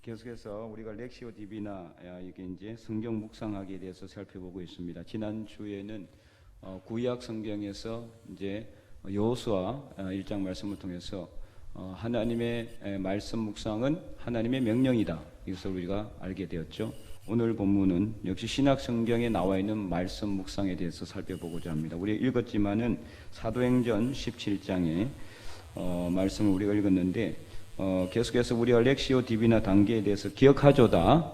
계속해서 우리가 렉시오 디비나 이게 이제 성경 묵상하기에 대해서 살펴보고 있습니다. 지난 주에는 구약 성경에서 이제 여호수아 1장 말씀을 통해서 하나님의 말씀 묵상은 하나님의 명령이다. 이것을 우리가 알게 되었죠. 오늘 본문은 역시 신약 성경에 나와 있는 말씀 묵상에 대해서 살펴보고자 합니다. 우리 읽었지만은 사도행전 17장에 말씀을 우리가 읽었는데 계속해서 우리가 렉시오 디비나 단계에 대해서 기억하조다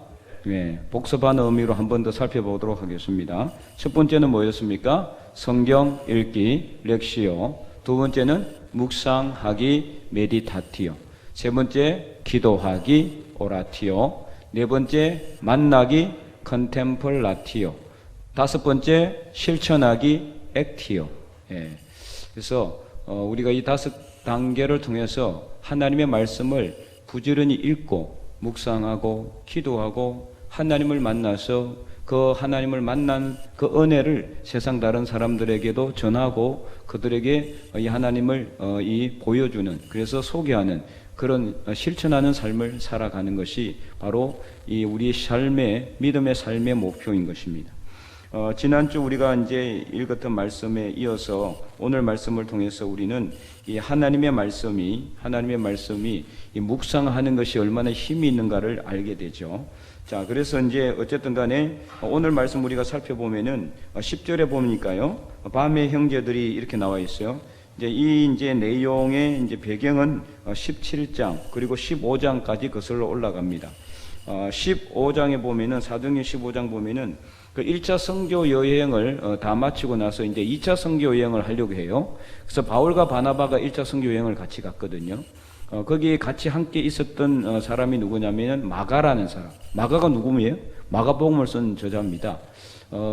복습하는 의미로 한 번 더 살펴보도록 하겠습니다. 첫 번째는 뭐였습니까? 성경 읽기 렉시오, 두 번째는 묵상하기 메디타티오, 세 번째 기도하기 오라티오, 네 번째 만나기 컨템플라티오, 다섯 번째 실천하기 액티오. 그래서 우리가 이 다섯 단계를 통해서 하나님의 말씀을 부지런히 읽고 묵상하고 기도하고 하나님을 만나서 그 하나님을 만난 그 은혜를 세상 다른 사람들에게도 전하고 그들에게 이 하나님을 보여주는, 그래서 소개하는 그런 실천하는 삶을 살아가는 것이 바로 이 우리 삶의 믿음의 삶의 목표인 것입니다. 지난주 우리가 이제 읽었던 말씀에 이어서 오늘 말씀을 통해서 우리는 이 하나님의 말씀이 이 묵상하는 것이 얼마나 힘이 있는가를 알게 되죠. 자, 그래서 이제 어쨌든 간에 오늘 말씀 우리가 살펴보면은 10절에 보니까요, 밤의 형제들이 이렇게 나와 있어요. 이제 내용의 이제 배경은 17장 그리고 15장까지 거슬러 올라갑니다. 15장에 보면은 사도행전 15장 보면은 그 1차 선교 여행을 다 마치고 나서 이제 2차 선교 여행을 하려고 해요. 그래서 바울과 바나바가 1차 선교 여행을 같이 갔거든요. 거기 같이 함께 있었던 사람이 누구냐면은 마가라는 사람. 마가가 누구예요? 마가복음을 쓴 저자입니다.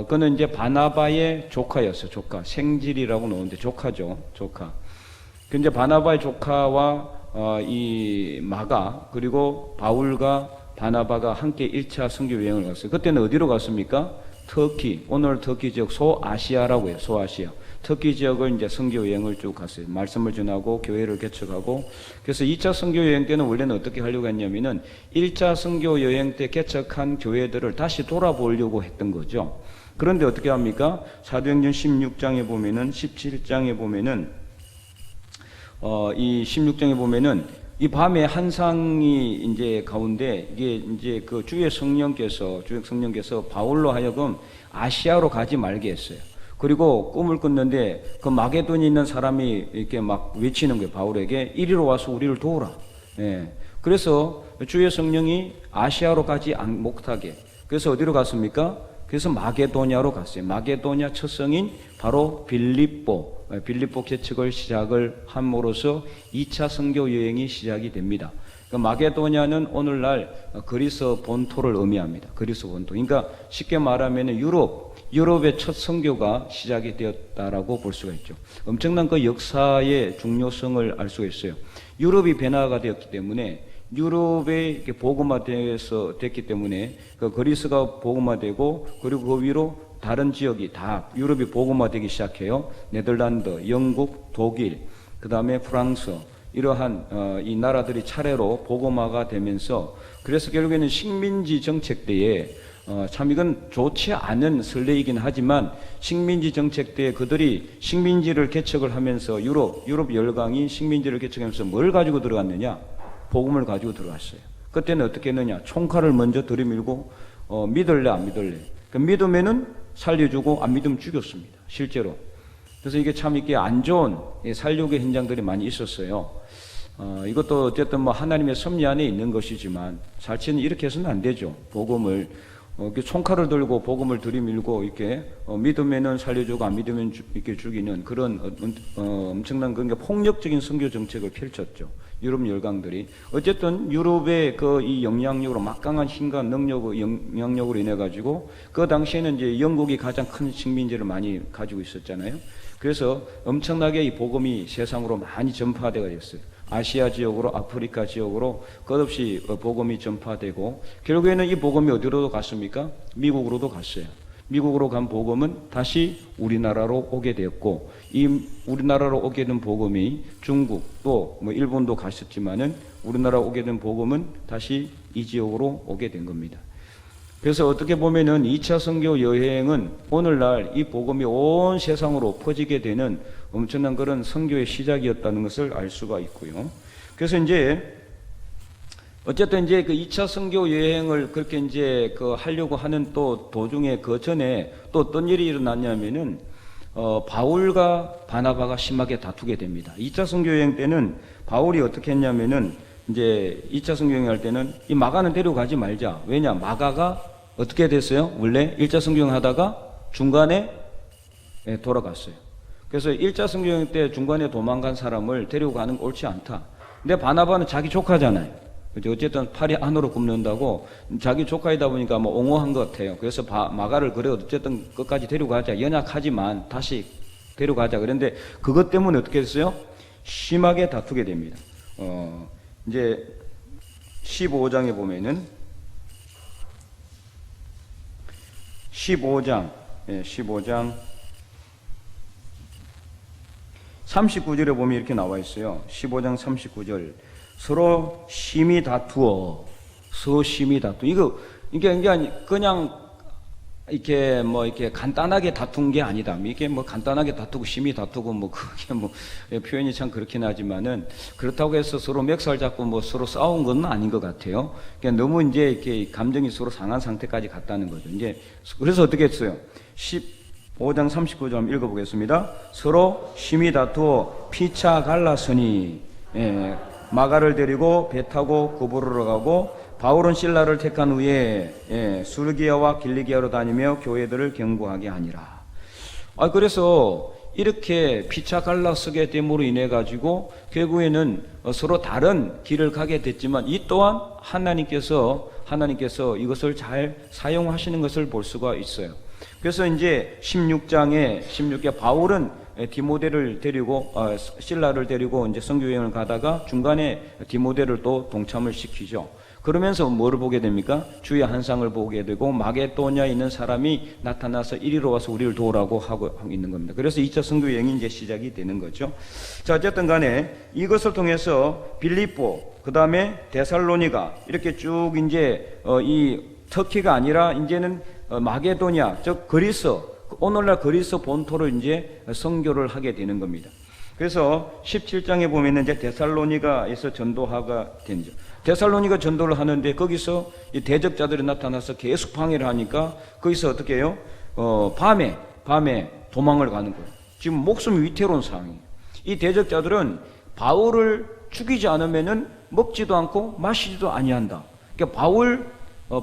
그는 이제 바나바의 조카였어요. 조카. 생질이라고 나오는데 조카죠. 조카. 그 이제 바나바의 조카와 이 마가 그리고 바울과 바나바가 함께 1차 선교 여행을 갔어요. 그때는 어디로 갔습니까? 터키, 오늘 터키 지역 소아시아라고 해요. 소아시아. 터키 지역을 이제 선교 여행을 쭉 갔어요. 말씀을 전하고 교회를 개척하고. 그래서 2차 선교 여행 때는 원래는 어떻게 하려고 했냐면은 1차 선교 여행 때 개척한 교회들을 다시 돌아보려고 했던 거죠. 그런데 어떻게 합니까? 사도행전 16장에 보면은 17장에 보면은 이 16장에 보면은 이 밤에 한상이 이제 가운데 이게 이제 그 주의 성령께서 바울로 하여금 아시아로 가지 말게 했어요. 그리고 꿈을 꿨는데 그 마게도니에 있는 사람이 이렇게 막 외치는 거예요. 바울에게 이리로 와서 우리를 도우라. 그래서 주의 성령이 아시아로 가지 못하게. 그래서 어디로 갔습니까? 그래서 마게도냐로 갔어요. 마게도냐 첫 성인 바로 빌립보 개척을 시작을 함으로써 2차 선교 여행이 시작이 됩니다. 마게도냐는 오늘날 그리스 본토를 의미합니다. 그리스 본토. 그러니까 쉽게 말하면 유럽의 첫 선교가 시작이 되었다라고 볼 수가 있죠. 엄청난 그 역사의 중요성을 알 수가 있어요. 유럽이 변화가 되었기 때문에 유럽의 복음화돼서 됐기 때문에 그 그리스가 복음화되고 그리고 그 위로 다른 지역이 다 유럽이 복음화되기 시작해요. 네덜란드, 영국, 독일, 그 다음에 프랑스 이러한 이 나라들이 차례로 복음화가 되면서 그래서 결국에는 식민지 정책 때에 참 이건 좋지 않은 선례이긴 하지만 식민지 정책 때에 그들이 식민지를 개척을 하면서 유럽 열강이 식민지를 개척하면서 뭘 가지고 들어갔느냐? 복음을 가지고 들어갔어요. 그때는 어떻게 했느냐? 총칼을 먼저 들이밀고 믿을래 안 믿을래? 믿으면은 살려주고 안 믿으면 죽였습니다. 실제로. 그래서 이게 참 이게 안 좋은 살육의 현장들이 많이 있었어요. 이것도 어쨌든 뭐 하나님의 섭리 안에 있는 것이지만 사실은 이렇게 해서는 안 되죠. 복음을 이렇게 총칼을 들고 복음을 들이밀고 이렇게 믿으면은 살려주고 안 믿으면 이렇게 죽이는 그런 엄청난 그런 폭력적인 선교 정책을 펼쳤죠. 유럽 열강들이. 어쨌든 유럽의 그 이 영향력으로 막강한 힘과 영향력으로 인해 가지고 그 당시에는 이제 영국이 가장 큰 식민지를 많이 가지고 있었잖아요. 그래서 엄청나게 이 복음이 세상으로 많이 전파되어 있어요. 아시아 지역으로 아프리카 지역으로 끝없이 복음이 전파되고 결국에는 이 복음이 어디로도 갔습니까? 미국으로도 갔어요. 미국으로 간 복음은 다시 우리나라로 오게 되었고 이 우리나라로 오게 된 복음이 중국 또 뭐 일본도 갔었지만은 우리나라 오게 된 복음은 다시 이 지역으로 오게 된 겁니다. 그래서 어떻게 보면은 2차 선교 여행은 오늘날 이 복음이 온 세상으로 퍼지게 되는 엄청난 그런 선교의 시작이었다는 것을 알 수가 있고요. 그래서 이제 어쨌든 이제 그 2차 선교 여행을 그렇게 이제 그 하려고 하는 또 도중에 그 전에 또 어떤 일이 일어났냐면은 바울과 바나바가 심하게 다투게 됩니다. 2차 선교 여행 때는 바울이 어떻게 했냐면은 이제 2차 선교 여행 할 때는 이 마가는 데려가지 말자. 왜냐? 마가가 어떻게 됐어요? 원래 1차 선교 여행 하다가 중간에 돌아갔어요. 그래서 1차 선교 여행 때 중간에 도망간 사람을 데려가는 거 옳지 않다. 근데 바나바는 자기 조카잖아요. 어쨌든 팔이 안으로 굽는다고 자기 조카이다 보니까 뭐 옹호한 것 같아요. 그래서 마가를 그래 어쨌든 끝까지 데려가자. 연약하지만 다시 데려가자. 그런데 그것 때문에 어떻게 했어요? 심하게 다투게 됩니다. 이제 15장에 보면은 15장 39절에 보면 이렇게 나와 있어요. 15장 39절. 서로 심히 다투어. 이게 그냥 이렇게 뭐 이렇게 간단하게 다툰 게 아니다. 이게 뭐 간단하게 다투고 심히 다투고 뭐 그게 뭐 표현이 참 그렇긴 하지만은 그렇다고 해서 서로 멱살 잡고 뭐 서로 싸운 건 아닌 것 같아요. 그러니까 너무 이제 이렇게 감정이 서로 상한 상태까지 갔다는 거죠. 이제 그래서 어떻게 했어요? 15장 39절 한번 읽어보겠습니다. 서로 심히 다투어 피차 갈라서니 마가를 데리고 배 타고 구부르러 가고 바울은 실라를 택한 후에 수르기아와 길리기아로 다니며 교회들을 경고하게 하니라. 그래서 이렇게 피차 갈라서게 됨으로 인해 가지고 결국에는 서로 다른 길을 가게 됐지만 이 또한 하나님께서 이것을 잘 사용하시는 것을 볼 수가 있어요. 그래서 이제 16장 바울은 디모데를 데리고 실라를 데리고 이제 선교 여행을 가다가 중간에 디모데를 또 동참을 시키죠. 그러면서 뭐를 보게 됩니까? 주의 한상을 보게 되고 마게도냐에 있는 사람이 나타나서 이리로 와서 우리를 도우라고 하고 있는 겁니다. 그래서 2차 선교 여행이 이제 시작이 되는 거죠. 자, 어쨌든 간에 이것을 통해서 빌립보, 그 다음에 데살로니가 이렇게 쭉 이제 이 터키가 아니라 이제는 마게도냐, 즉 그리스, 오늘날 그리스 본토를 이제 선교를 하게 되는 겁니다. 그래서 17장에 보면 이제 데살로니가에서 전도하가 되죠. 데살로니가 전도를 하는데 거기서 이 대적자들이 나타나서 계속 방해를 하니까 거기서 어떻게 해요? 밤에 도망을 가는 거예요. 지금 목숨이 위태로운 상황이에요. 이 대적자들은 바울을 죽이지 않으면은 먹지도 않고 마시지도 아니한다. 그러니까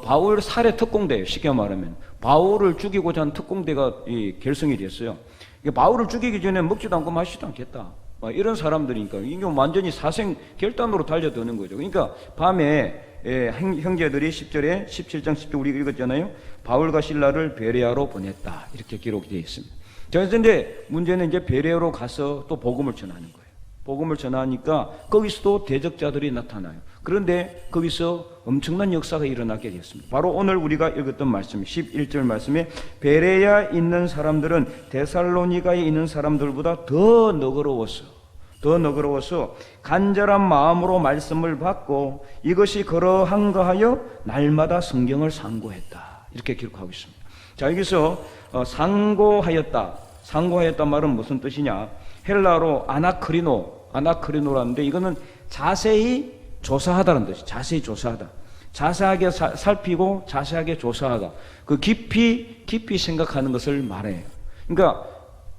바울 살해 특공대예요. 쉽게 말하면 바울을 죽이고자 하는 특공대가 결성이 됐어요. 그러니까 바울을 죽이기 전에 먹지도 않고 마시지도 않겠다. 이런 사람들이니까 이게 완전히 사생 결단으로 달려드는 거죠. 그러니까 밤에 형제들이 10절에 17장 10절 우리가 읽었잖아요. 바울과 실라를 베레아로 보냈다. 이렇게 기록이 되어 있습니다. 그런데 문제는 이제 베레아로 가서 또 복음을 전하는 거예요. 복음을 전하니까 거기서도 대적자들이 나타나요. 그런데 거기서 엄청난 역사가 일어나게 됐습니다. 바로 오늘 우리가 읽었던 말씀 11절 말씀에 베레아에 있는 사람들은 데살로니가에 있는 사람들보다 더 너그러워서 간절한 마음으로 말씀을 받고 이것이 그러한가 하여 날마다 성경을 상고했다. 이렇게 기록하고 있습니다. 자, 여기서 상고하였다 말은 무슨 뜻이냐? 헬라로 아나크리노라는데 이거는 자세히 조사하다는 뜻이 자세히 조사하다. 자세하게 살피고 자세하게 조사하다. 그 깊이 생각하는 것을 말해요. 그러니까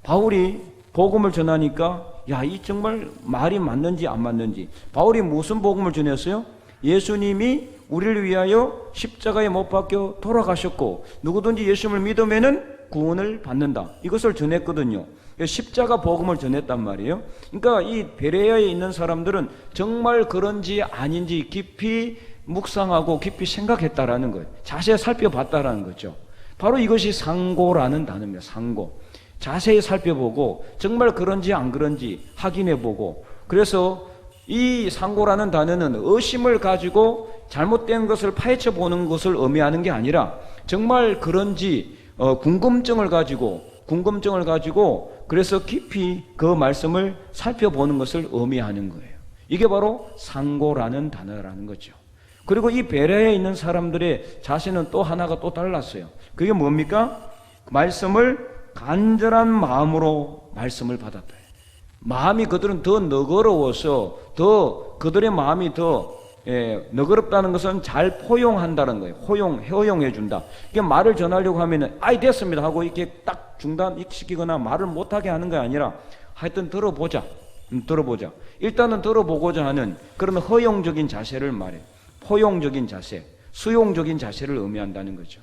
바울이 복음을 전하니까 이 정말 말이 맞는지 안 맞는지. 바울이 무슨 복음을 전했어요? 예수님이 우리를 위하여 십자가에 못 박혀 돌아가셨고 누구든지 예수님을 믿으면은 구원을 받는다. 이것을 전했거든요. 십자가 복음을 전했단 말이에요. 그러니까 이 베레아에 있는 사람들은 정말 그런지 아닌지 깊이 묵상하고 깊이 생각했다라는 거예요. 자세히 살펴봤다라는 거죠. 바로 이것이 상고라는 단어입니다. 상고. 자세히 살펴보고 정말 그런지 안 그런지 확인해보고, 그래서 이 상고라는 단어는 의심을 가지고 잘못된 것을 파헤쳐보는 것을 의미하는 게 아니라 정말 그런지 궁금증을 가지고 그래서 깊이 그 말씀을 살펴보는 것을 의미하는 거예요. 이게 바로 상고라는 단어라는 거죠. 그리고 이 베레아에 있는 사람들의 자세는 또 하나가 또 달랐어요. 그게 뭡니까? 말씀을 간절한 마음으로 말씀을 받았다. 마음이 그들은 더 너그러워서 더 그들의 마음이 더 너그럽다는 것은 잘 포용한다는 거예요. 허용해 준다. 이게 말을 전하려고 하면은 아이 됐습니다 하고 이렇게 딱 중단시키거나 말을 못하게 하는 게 아니라 하여튼 들어보자. 일단은 들어보고자 하는 그런 허용적인 자세를 말해요. 포용적인 자세, 수용적인 자세를 의미한다는 거죠.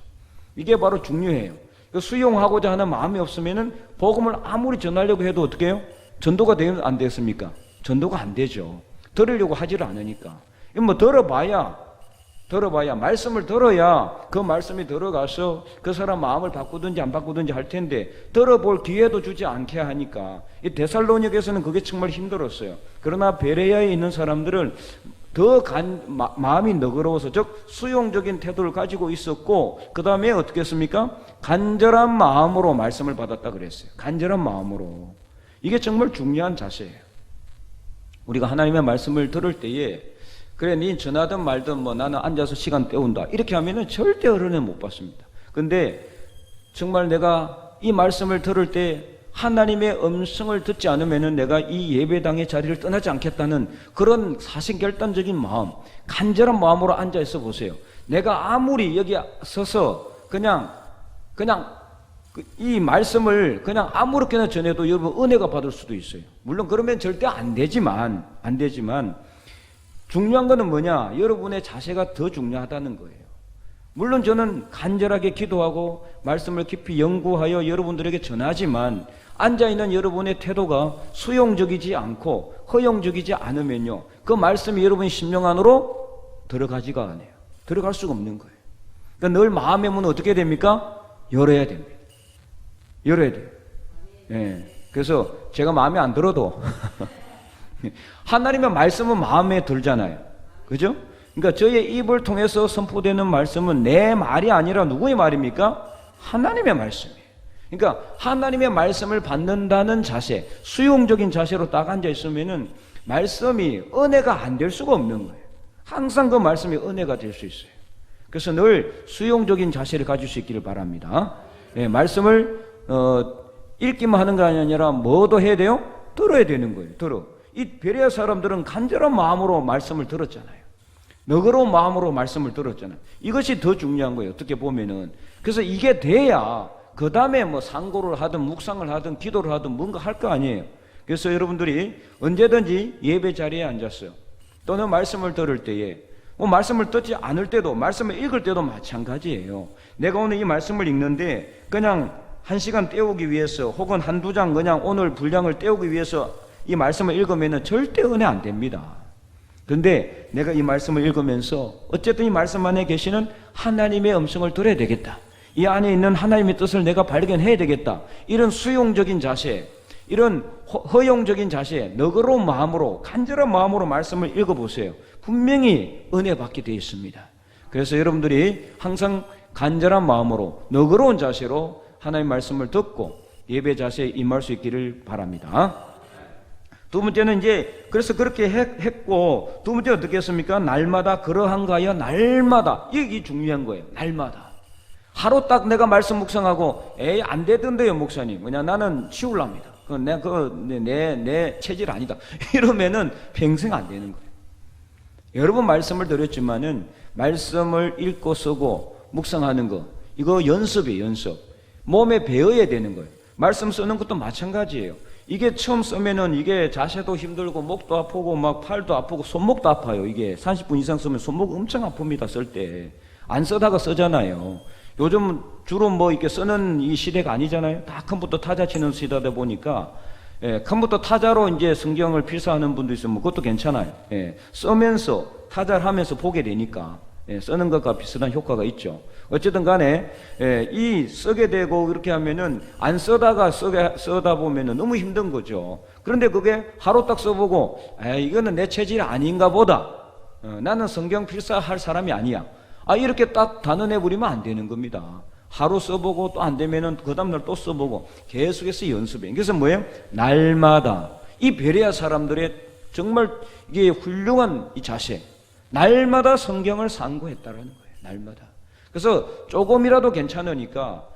이게 바로 중요해요. 수용하고자 하는 마음이 없으면은 복음을 아무리 전하려고 해도 어떻게 해요? 전도가 되면 안 됐습니까? 전도가 안 되죠. 들으려고 하지를 않으니까. 뭐 들어봐야 말씀을 들어야 그 말씀이 들어가서 그 사람 마음을 바꾸든지 안 바꾸든지 할 텐데 들어볼 기회도 주지 않게 하니까 이 데살로니가에서는 그게 정말 힘들었어요. 그러나 베레아에 있는 사람들은 더 마음이 너그러워서 즉 수용적인 태도를 가지고 있었고 그 다음에 어떻게 했습니까? 간절한 마음으로 말씀을 받았다 그랬어요. 간절한 마음으로. 이게 정말 중요한 자세예요. 우리가 하나님의 말씀을 들을 때에 그래 니 전하든 말든 뭐 나는 앉아서 시간 때운다 이렇게 하면은 절대 어른에 못 받습니다. 근데 정말 내가 이 말씀을 들을 때 하나님의 음성을 듣지 않으면은 내가 이 예배당의 자리를 떠나지 않겠다는 그런 사심결단적인 마음, 간절한 마음으로 앉아 있어 보세요. 내가 아무리 여기 서서 그냥 이 말씀을 그냥 아무렇게나 전해도 여러분 은혜가 받을 수도 있어요. 물론 그러면 절대 안 되지만 중요한 거는 뭐냐? 여러분의 자세가 더 중요하다는 거예요. 물론 저는 간절하게 기도하고 말씀을 깊이 연구하여 여러분들에게 전하지만 앉아있는 여러분의 태도가 수용적이지 않고 허용적이지 않으면요 그 말씀이 여러분의 심령 안으로 들어가지가 않아요. 들어갈 수가 없는 거예요. 그러니까 늘 마음의 문은 어떻게 됩니까? 열어야 됩니다. 열어야 돼요. 그래서 제가 마음에 안 들어도 하나님의 말씀은 마음에 들잖아요. 그죠? 그러니까 저의 입을 통해서 선포되는 말씀은 내 말이 아니라 누구의 말입니까? 하나님의 말씀이에요. 그러니까 하나님의 말씀을 받는다는 자세, 수용적인 자세로 딱 앉아 있으면은 말씀이 은혜가 안 될 수가 없는 거예요. 항상 그 말씀이 은혜가 될 수 있어요. 그래서 늘 수용적인 자세를 가질 수 있기를 바랍니다. 말씀을 읽기만 하는 게 아니라 뭐도 해야 돼요? 들어야 되는 거예요. 이 베레아 사람들은 간절한 마음으로 말씀을 들었잖아요. 너그러운 마음으로 말씀을 들었잖아요. 이것이 더 중요한 거예요. 어떻게 보면은. 그래서 이게 돼야 그 다음에 뭐 상고를 하든 묵상을 하든 기도를 하든 뭔가 할 거 아니에요. 그래서 여러분들이 언제든지 예배 자리에 앉았어요. 또는 말씀을 들을 때에 뭐 말씀을 듣지 않을 때도 말씀을 읽을 때도 마찬가지예요. 내가 오늘 이 말씀을 읽는데 그냥 한 시간 때우기 위해서 혹은 한두 장 그냥 오늘 분량을 때우기 위해서 이 말씀을 읽으면 절대 은혜 안 됩니다. 그런데 내가 이 말씀을 읽으면서 어쨌든 이 말씀 안에 계시는 하나님의 음성을 들어야 되겠다. 이 안에 있는 하나님의 뜻을 내가 발견해야 되겠다. 이런 수용적인 자세, 이런 허용적인 자세, 너그러운 마음으로 간절한 마음으로 말씀을 읽어보세요. 분명히 은혜 받게 되어 있습니다. 그래서 여러분들이 항상 간절한 마음으로 너그러운 자세로 하나님의 말씀을 듣고 예배 자세에 임할 수 있기를 바랍니다. 두 번째는 이제 그래서 그렇게 했고 두 번째 어떻게 했습니까? 날마다 그러한가 하여 날마다 이게 중요한 거예요. 날마다 하루 딱 내가 말씀 묵상하고 에이 안 되던데요 목사님 뭐냐 나는 치울랍니다. 내 체질 아니다 이러면은 평생 안 되는 거예요. 여러 번 말씀을 드렸지만은 말씀을 읽고 쓰고 묵상하는 거 이거 연습이에요. 연습. 몸에 배워야 되는 거예요. 말씀 쓰는 것도 마찬가지예요. 이게 처음 쓰면은 이게 자세도 힘들고 목도 아프고 막 팔도 아프고 손목도 아파요. 이게 30분 이상 쓰면 손목 엄청 아픕니다. 쓸 때. 안 쓰다가 쓰잖아요. 요즘 주로 뭐 이렇게 쓰는 이 시대가 아니잖아요. 다 컴퓨터 타자 치는 시대다 보니까 컴퓨터 타자로 이제 성경을 필사하는 분도 있으면 그것도 괜찮아요. 쓰면서 타자를 하면서 보게 되니까 쓰는 것과 비슷한 효과가 있죠. 어쨌든 간에 이 쓰게 되고 이렇게 하면은 안 쓰다가 쓰다 보면은 너무 힘든 거죠. 그런데 그게 하루 딱 써보고 이거는 내 체질이 아닌가 보다. 나는 성경 필사할 사람이 아니야. 이렇게 딱 단언해 버리면 안 되는 겁니다. 하루 써보고 또 안 되면은 그 다음날 또 써보고 계속해서 연습해. 그래서 뭐예요? 날마다 이 베레아 사람들의 정말 이게 훌륭한 이 자세. 날마다 성경을 상고했다라는 거예요. 날마다. 그래서 조금이라도 괜찮으니까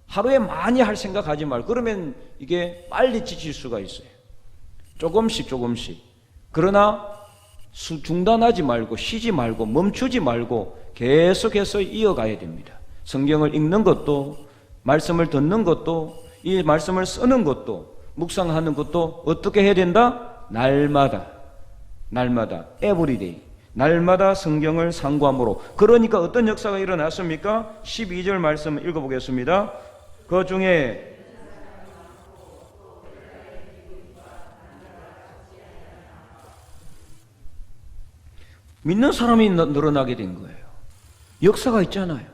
하루에 많이 할 생각하지 말고, 그러면 이게 빨리 지칠 수가 있어요. 조금씩 그러나 중단하지 말고, 쉬지 말고, 멈추지 말고 계속해서 이어가야 됩니다. 성경을 읽는 것도, 말씀을 듣는 것도, 이 말씀을 쓰는 것도, 묵상하는 것도 어떻게 해야 된다? 날마다 everyday, 날마다 성경을 상고함으로. 그러니까 어떤 역사가 일어났습니까? 12절 말씀 읽어보겠습니다. 그 중에 믿는 사람이 늘어나게 된 거예요. 역사가 있잖아요.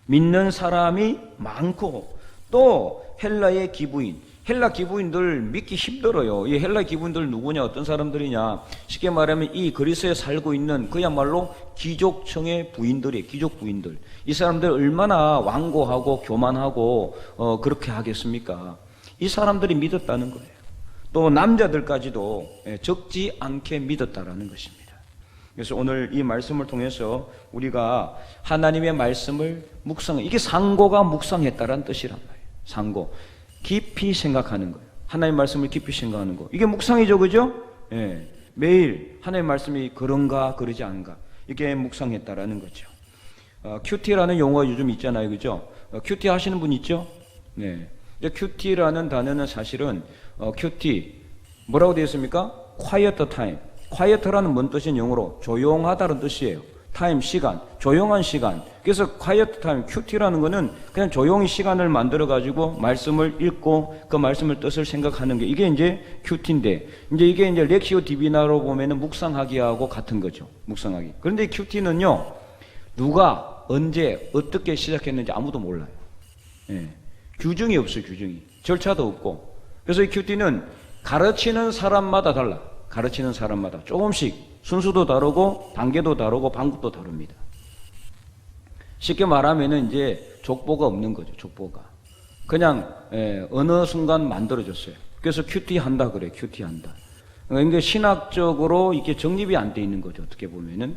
믿는 사람이 많고, 또 헬라의 기부인, 헬라 기부인들 믿기 힘들어요. 이 헬라 기부인들 누구냐, 어떤 사람들이냐, 쉽게 말하면 이 그리스에 살고 있는 그야말로 귀족층의 부인들이에요. 귀족 부인들. 이 사람들 얼마나 완고하고 교만하고 그렇게 하겠습니까? 이 사람들이 믿었다는 거예요. 또 남자들까지도 적지 않게 믿었다라는 것입니다. 그래서 오늘 이 말씀을 통해서 우리가 하나님의 말씀을 이게 상고가 묵상했다라는 뜻이란 말이에요. 상고, 깊이 생각하는 거예요. 하나님의 말씀을 깊이 생각하는 거, 이게 묵상이죠, 그죠? 예. 매일 하나님의 말씀이 그런가 그러지 않은가, 이게 묵상했다라는 거죠. 큐티라는 용어 요즘 있잖아요, 그죠? 큐티 하시는 분 있죠? 네. 큐티라는 단어는 사실은 큐티 뭐라고 되어 있습니까? quiet time. quiet라는 뭔 뜻인 영어로 조용하다는 뜻이에요. 타임, 시간, 조용한 시간. 그래서 quiet time, 큐티라는 거는 그냥 조용히 시간을 만들어 가지고 말씀을 읽고 그 말씀을 뜻을 생각하는 게, 이게 이제 큐티인데, 이제 이게 이제 렉시오 디비나로 보면은 묵상하기하고 같은 거죠. 묵상하기. 그런데 큐티는요, 누가 언제 어떻게 시작했는지 아무도 몰라요. 예. 규정이 없어요. 규정이. 절차도 없고. 그래서 이 큐티는 가르치는 사람마다 달라. 가르치는 사람마다 조금씩 순수도 다르고 단계도 다르고 방법도 다릅니다. 쉽게 말하면은 이제 족보가 없는 거죠. 족보가 그냥 어느 순간 만들어졌어요. 그래서 큐티 한다 그래. 큐티 한다. 그러니까 신학적으로 이게 정립이 안 돼 있는 거죠. 어떻게 보면은.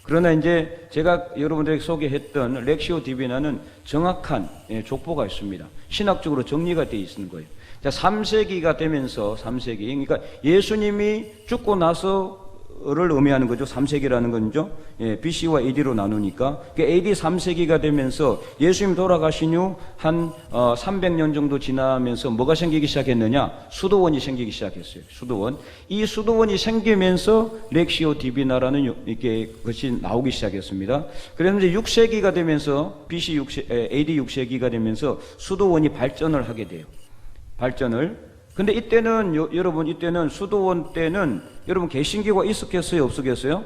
그러나 이제 제가 여러분들에게 소개했던 렉시오 디비나는 정확한 족보가 있습니다. 신학적으로 정리가 되어 있는 거예요. 자, 3세기가 되면서 3세기, 그러니까 예수님이 죽고 나서를 의미하는 거죠. 3세기라는 건죠. BC와 AD로 나누니까. AD 3세기가 되면서 예수님 돌아가신 후 한 300년 정도 지나면서 뭐가 생기기 시작했느냐? 수도원이 생기기 시작했어요. 수도원. 이 수도원이 생기면서 렉시오 디비나라는 이게 것이 나오기 시작했습니다. 그런데 6세기가 되면서 AD 6세기가 되면서 수도원이 발전을 하게 돼요. 근데 이때는 여러분, 이때는 수도원 때는 여러분 개신교가 있었겠어요, 없었겠어요?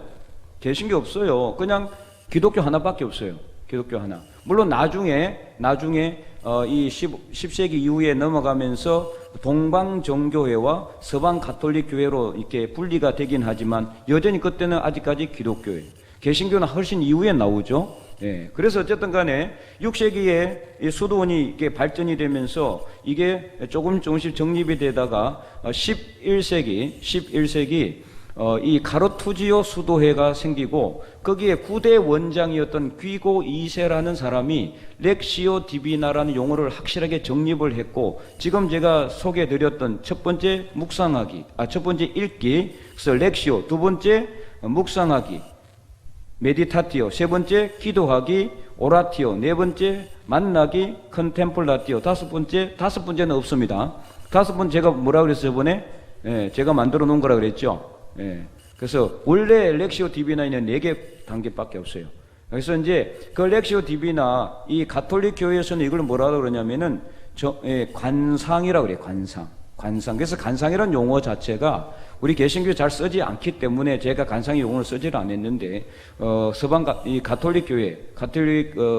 개신교 없어요. 그냥 기독교 하나밖에 없어요. 기독교 하나. 물론 나중에 이 10세기 이후에 넘어가면서 동방 정교회와 서방 가톨릭 교회로 이렇게 분리가 되긴 하지만 여전히 그때는 아직까지 기독교예요. 개신교는 훨씬 이후에 나오죠. 예, 그래서 어쨌든 간에 6세기에 이 수도원이 이게 발전이 되면서 이게 조금씩 정립이 되다가 11세기 이 가르투지오 수도회가 생기고 거기에 9대 원장이었던 귀고 2세라는 사람이 렉시오 디비나라는 용어를 확실하게 정립을 했고, 지금 제가 소개해드렸던 첫 번째 첫 번째 읽기, 그래서 렉시오, 두 번째 묵상하기, 메디타티오, 세 번째 기도하기, 오라티오, 네 번째 만나기, 컨템플라티오, 다섯 번째는 없습니다. 다섯 번째 제가 뭐라 그랬어요, 저번에? 제가 만들어 놓은 거라 그랬죠. 그래서 원래 렉시오 디비나에는 4개 단계밖에 없어요. 그래서 이제 그 렉시오 디비나, 이 가톨릭 교회에서는 이걸 뭐라고 그러냐면은 관상이라고 그래요. 관상. 그래서 관상이라는 용어 자체가 우리 개신교 잘 쓰지 않기 때문에 제가 관상의 용어를 쓰지를 않았는데, 이 가톨릭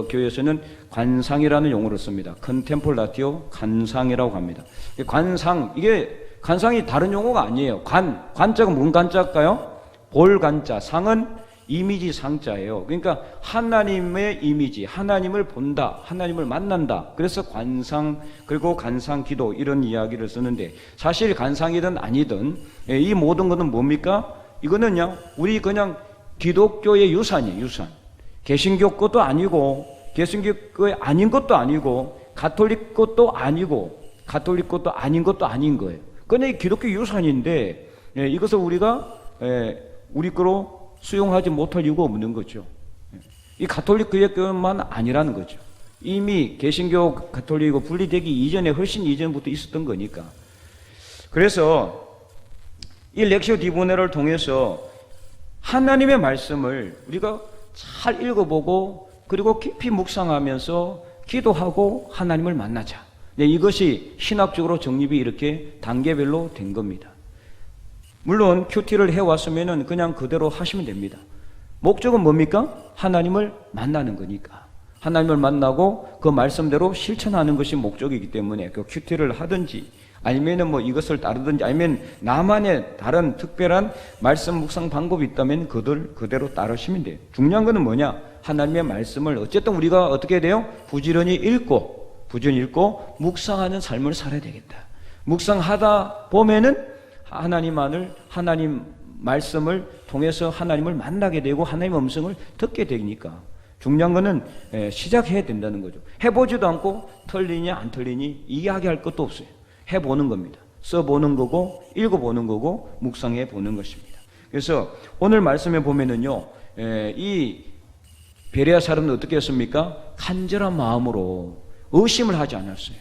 교회에서는 관상이라는 용어를 씁니다. 컨템플라티오, 관상이라고 합니다. 관상이 다른 용어가 아니에요. 관자가 뭔 관자일까요? 볼 관자, 상은 이미지 상자예요. 그러니까 하나님의 이미지, 하나님을 본다, 하나님을 만난다. 그래서 관상, 그리고 간상 기도, 이런 이야기를 쓰는데, 사실 관상이든 아니든 이 모든 것은 뭡니까? 이거는요, 우리 그냥 기독교의 유산이에요, 유산. 개신교 것도 아니고, 개신교의 아닌 것도 아니고, 가톨릭 것도 아니고, 가톨릭 것도 아닌 것도 아닌 거예요. 그런데 기독교 유산인데, 이것을 우리가 우리 거로 수용하지 못할 이유가 없는 거죠. 이 가톨릭 교회만 아니라는 거죠. 이미 개신교, 가톨릭과 분리되기 이전에 훨씬 이전부터 있었던 거니까. 그래서 이 렉시오 디보네를 통해서 하나님의 말씀을 우리가 잘 읽어보고 그리고 깊이 묵상하면서 기도하고 하나님을 만나자. 이것이 신학적으로 정립이 이렇게 단계별로 된 겁니다. 물론 큐티를 해왔으면 그냥 그대로 하시면 됩니다. 목적은 뭡니까? 하나님을 만나는 거니까. 하나님을 만나고 그 말씀대로 실천하는 것이 목적이기 때문에 그 큐티를 하든지 아니면은 뭐 이것을 따르든지 아니면 나만의 다른 특별한 말씀 묵상 방법이 있다면 그대로 따르시면 돼요. 중요한 거는 뭐냐? 하나님의 말씀을 어쨌든 우리가 어떻게 해야 돼요? 부지런히 읽고 묵상하는 삶을 살아야 되겠다. 묵상하다 보면은 하나님 말씀을 통해서 하나님을 만나게 되고 하나님의 음성을 듣게 되니까 중요한 거는 시작해야 된다는 거죠. 해보지도 않고 틀리냐 안 틀리니 이야기할 것도 없어요. 해보는 겁니다. 써보는 거고 읽어보는 거고 묵상해 보는 것입니다. 그래서 오늘 말씀에 보면은요, 이 베레아 사람은 어떻게 했습니까? 간절한 마음으로 의심을 하지 않았어요.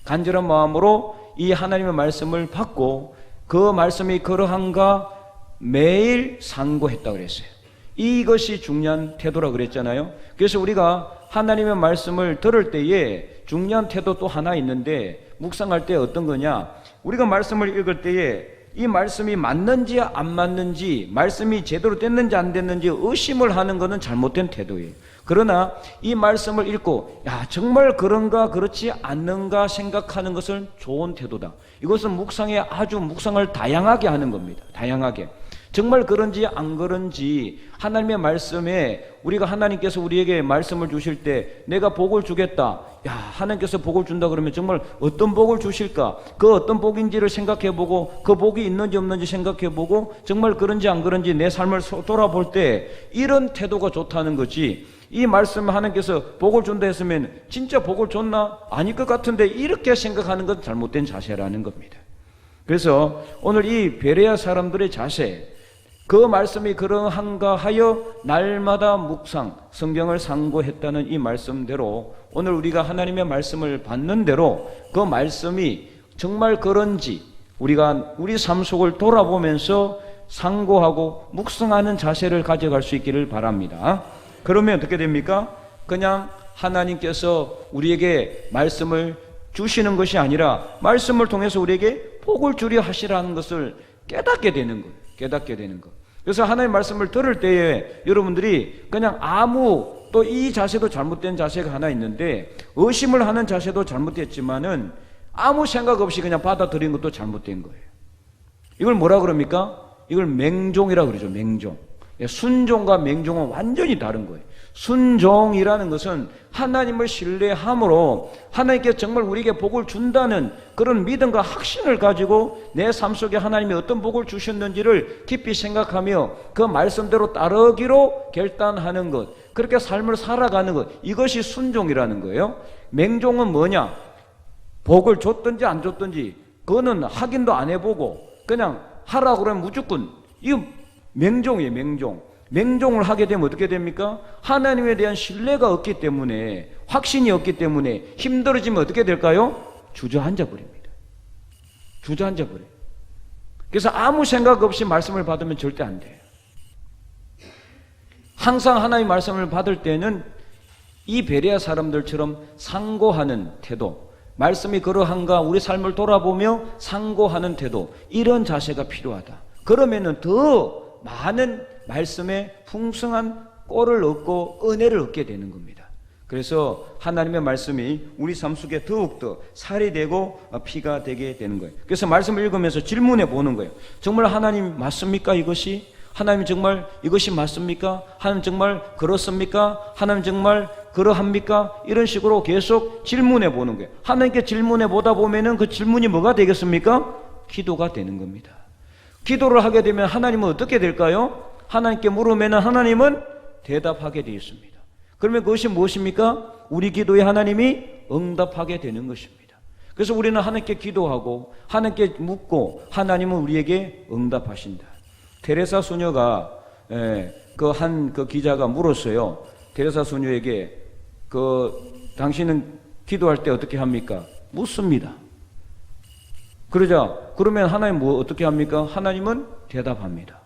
간절한 마음으로 이 하나님의 말씀을 받고 그 말씀이 그러한가 매일 상고했다고 그랬어요. 이것이 중요한 태도라고 그랬잖아요. 그래서 우리가 하나님의 말씀을 들을 때에 중요한 태도 또 하나 있는데 묵상할 때 어떤 거냐? 우리가 말씀을 읽을 때에 이 말씀이 맞는지 안 맞는지, 말씀이 제대로 됐는지 안 됐는지 의심을 하는 것은 잘못된 태도예요. 그러나 이 말씀을 읽고 정말 그런가 그렇지 않는가 생각하는 것은 좋은 태도다. 이것은 묵상을 다양하게 하는 겁니다. 다양하게. 정말 그런지 안 그런지 하나님의 말씀에 우리가 하나님께서 우리에게 말씀을 주실 때 내가 복을 주겠다. 하나님께서 복을 준다 그러면 정말 어떤 복을 주실까? 그 어떤 복인지를 생각해보고 그 복이 있는지 없는지 생각해보고 정말 그런지 안 그런지 내 삶을 돌아볼 때 이런 태도가 좋다는 거지. 이 말씀 하나님께서 복을 준다 했으면 진짜 복을 줬나? 아닐 것 같은데 이렇게 생각하는 건 잘못된 자세라는 겁니다. 그래서 오늘 이 베레아 사람들의 자세, 그 말씀이 그러한가 하여 날마다 묵상, 성경을 상고했다는 이 말씀대로 오늘 우리가 하나님의 말씀을 받는 대로 그 말씀이 정말 그런지 우리가 우리 삶 속을 돌아보면서 상고하고 묵상하는 자세를 가져갈 수 있기를 바랍니다. 그러면 어떻게 됩니까? 그냥 하나님께서 우리에게 말씀을 주시는 것이 아니라 말씀을 통해서 우리에게 복을 주려 하시라는 것을 깨닫게 되는 것. 그래서 하나님의 말씀을 들을 때에 여러분들이 그냥 또 이 자세도 잘못된 자세가 하나 있는데 의심을 하는 자세도 잘못됐지만은 아무 생각 없이 그냥 받아들이는 것도 잘못된 거예요. 이걸 뭐라 그럽니까? 이걸 맹종이라고 그러죠. 맹종. 순종과 맹종은 완전히 다른 거예요. 순종이라는 것은 하나님을 신뢰함으로 하나님께 정말 우리에게 복을 준다는 그런 믿음과 확신을 가지고 내 삶 속에 하나님이 어떤 복을 주셨는지를 깊이 생각하며 그 말씀대로 따르기로 결단하는 것, 그렇게 삶을 살아가는 것, 이것이 순종이라는 거예요. 맹종은 뭐냐? 복을 줬든지 안 줬든지 그거는 확인도 안 해보고 그냥 하라고 그러면 무조건, 이거 맹종이에요. 맹종을 하게 되면 어떻게 됩니까? 하나님에 대한 신뢰가 없기 때문에, 확신이 없기 때문에 힘들어지면 어떻게 될까요? 주저앉아 버립니다. 그래서 아무 생각 없이 말씀을 받으면 절대 안 돼요. 항상 하나님의 말씀을 받을 때는 이 베레아 사람들처럼 상고하는 태도, 말씀이 그러한가 우리 삶을 돌아보며 상고하는 태도, 이런 자세가 필요하다. 그러면은 더 많은 말씀에 풍성한 꼴을 얻고 은혜를 얻게 되는 겁니다. 그래서 하나님의 말씀이 우리 삶 속에 더욱더 살이 되고 피가 되게 되는 거예요. 그래서 말씀을 읽으면서 질문해 보는 거예요. 정말 하나님 맞습니까? 이것이? 하나님 정말 이것이 맞습니까? 하나님 정말 그렇습니까? 하나님 정말 그러합니까? 이런 식으로 계속 질문해 보는 거예요. 하나님께 질문해 보다 보면은 그 질문이 뭐가 되겠습니까? 기도가 되는 겁니다. 기도를 하게 되면 하나님은 어떻게 될까요? 하나님께 물으면 하나님은 대답하게 되어 있습니다. 그러면 그것이 무엇입니까? 우리 기도에 하나님이 응답하게 되는 것입니다. 그래서 우리는 하나님께 기도하고 하나님께 묻고 하나님은 우리에게 응답하신다. 테레사 수녀가 그 기자가 물었어요. 테레사 수녀에게 당신은 기도할 때 어떻게 합니까? 묻습니다. 그러자 그러면 하나님 어떻게 합니까? 하나님은 대답합니다.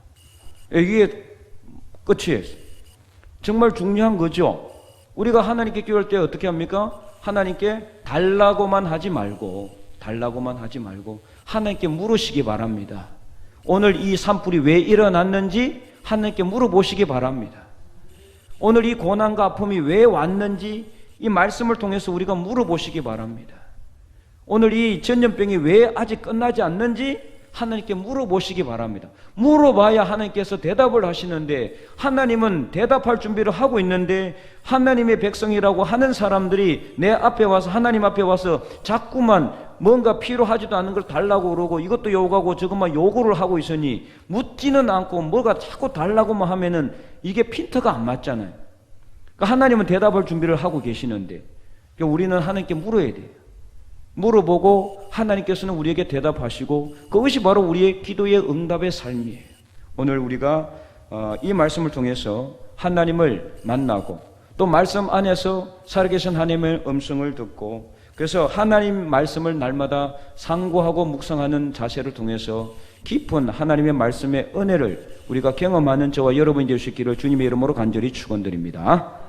이게 끝이에요. 정말 중요한 거죠. 우리가 하나님께 기도할 때 어떻게 합니까? 하나님께 달라고만 하지 말고 하나님께 물으시기 바랍니다. 오늘 이 산불이 왜 일어났는지 하나님께 물어보시기 바랍니다. 오늘 이 고난과 아픔이 왜 왔는지 이 말씀을 통해서 우리가 물어보시기 바랍니다. 오늘 이 전염병이 왜 아직 끝나지 않는지 하나님께 물어보시기 바랍니다. 물어봐야 하나님께서 대답을 하시는데 하나님은 대답할 준비를 하고 있는데 하나님의 백성이라고 하는 사람들이 내 앞에 와서 하나님 앞에 와서 자꾸만 뭔가 필요하지도 않은 걸 달라고 그러고 이것도 요구하고 저것만 요구를 하고 있으니 묻지는 않고 뭐가 자꾸 달라고만 하면은 이게 핀트가 안 맞잖아요. 그러니까 하나님은 대답할 준비를 하고 계시는데 우리는 하나님께 물어야 돼요. 물어보고 하나님께서는 우리에게 대답하시고 그것이 바로 우리의 기도의 응답의 삶이에요. 오늘 우리가 이 말씀을 통해서 하나님을 만나고 또 말씀 안에서 살아계신 하나님의 음성을 듣고 그래서 하나님 말씀을 날마다 상고하고 묵상하는 자세를 통해서 깊은 하나님의 말씀의 은혜를 우리가 경험하는 저와 여러분이 될 수 있기를 주님의 이름으로 간절히 축원드립니다.